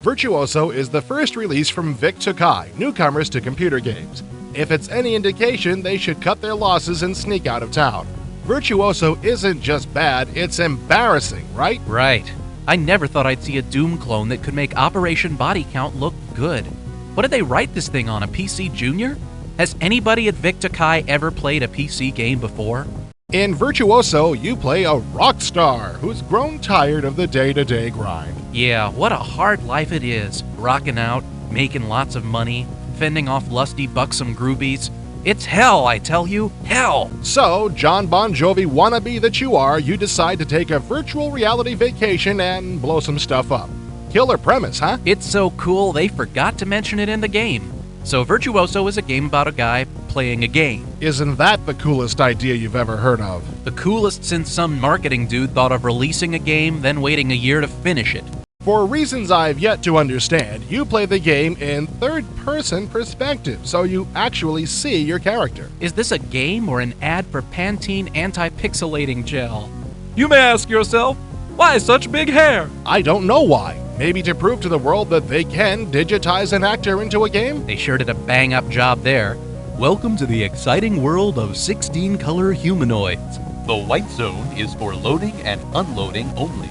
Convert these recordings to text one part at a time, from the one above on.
Virtuoso is the first release from Vic Tokai, newcomers to computer games. If it's any indication, they should cut their losses and sneak out of town. Virtuoso isn't just bad, it's embarrassing, right? Right. I never thought I'd see a Doom clone that could make Operation Body Count look good. What did they write this thing on, a PC Junior? Has anybody at Vic Tokai ever played a PC game before? In Virtuoso, you play a rock star who's grown tired of the day-to-day grind. Yeah, what a hard life it is. Rocking out, making lots of money, fending off lusty, buxom groupies. It's hell, I tell you, hell! So, John Bon Jovi wannabe that you are, you decide to take a virtual reality vacation and blow some stuff up. Killer premise, huh? It's so cool they forgot to mention it in the game. So Virtuoso is a game about a guy playing a game. Isn't that the coolest idea you've ever heard of? The coolest since some marketing dude thought of releasing a game, then waiting a year to finish it. For reasons I've yet to understand, you play the game in third-person perspective, so you actually see your character. Is this a game or an ad for Pantene anti-pixelating gel? You may ask yourself, why such big hair? I don't know why. Maybe to prove to the world that they can digitize an actor into a game? They sure did a bang-up job there. Welcome to the exciting world of 16-color humanoids. The white zone is for loading and unloading only.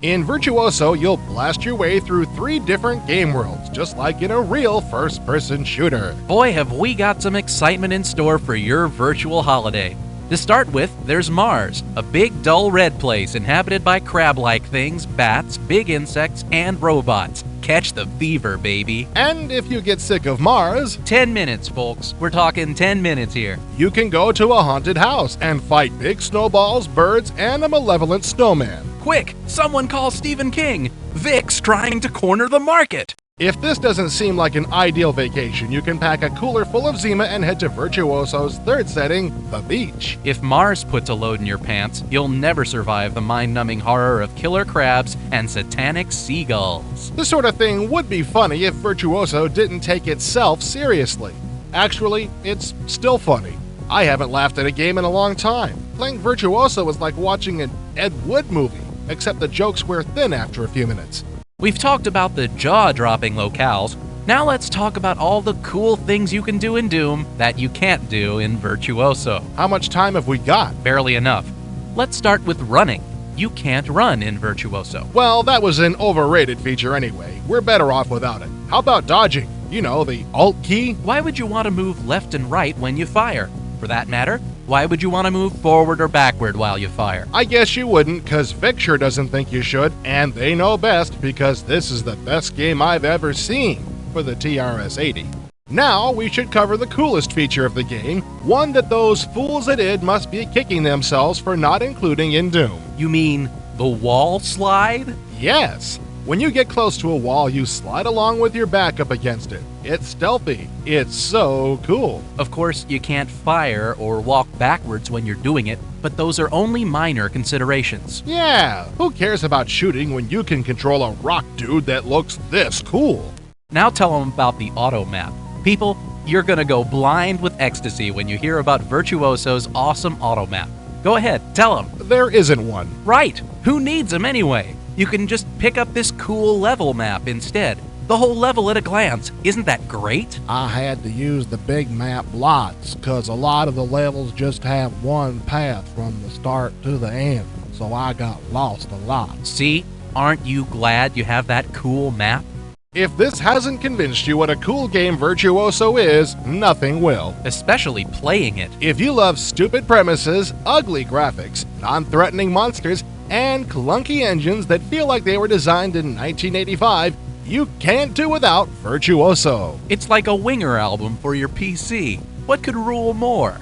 In Virtuoso, you'll blast your way through 3 different game worlds, just like in a real first-person shooter. Boy, have we got some excitement in store for your virtual holiday. To start with, there's Mars, a big, dull red place inhabited by crab-like things, bats, big insects, and robots. Catch the fever, baby. And if you get sick of Mars, 10 minutes, folks. We're talking 10 minutes here. You can go to a haunted house and fight big snowballs, birds, and a malevolent snowman. Quick, someone call Stephen King. Vic's trying to corner the market. If this doesn't seem like an ideal vacation, you can pack a cooler full of Zima and head to Virtuoso's third setting, the beach. If Mars puts a load in your pants, you'll never survive the mind-numbing horror of killer crabs and satanic seagulls. This sort of thing would be funny if Virtuoso didn't take itself seriously. Actually, it's still funny. I haven't laughed at a game in a long time. Playing Virtuoso is like watching an Ed Wood movie, except the jokes wear thin after a few minutes. We've talked about the jaw-dropping locales. Now let's talk about all the cool things you can do in Doom that you can't do in Virtuoso. How much time have we got? Barely enough. Let's start with running. You can't run in Virtuoso. Well, that was an overrated feature anyway. We're better off without it. How about dodging? You know, the Alt key? Why would you want to move left and right when you fire? For that matter, why would you want to move forward or backward while you fire? I guess you wouldn't, because Vic sure doesn't think you should, and they know best because this is the best game I've ever seen for the TRS-80. Now we should cover the coolest feature of the game, one that those fools at id must be kicking themselves for not including in Doom. You mean the wall slide? Yes! When you get close to a wall, you slide along with your back up against it. It's stealthy. It's so cool. Of course, you can't fire or walk backwards when you're doing it, but those are only minor considerations. Yeah, who cares about shooting when you can control a rock dude that looks this cool? Now tell them about the auto map. People, you're gonna go blind with ecstasy when you hear about Virtuoso's awesome auto map. Go ahead, tell them. There isn't one. Right, who needs them anyway? You can just pick up this cool level map instead. The whole level at a glance. Isn't that great? I had to use the big map lots, because a lot of the levels just have one path from the start to the end, so I got lost a lot. See? Aren't you glad you have that cool map? If this hasn't convinced you what a cool game Virtuoso is, nothing will. Especially playing it. If you love stupid premises, ugly graphics, non-threatening monsters, and clunky engines that feel like they were designed in 1985, you can't do without Virtuoso. It's like a Winger album for your PC. What could rule more?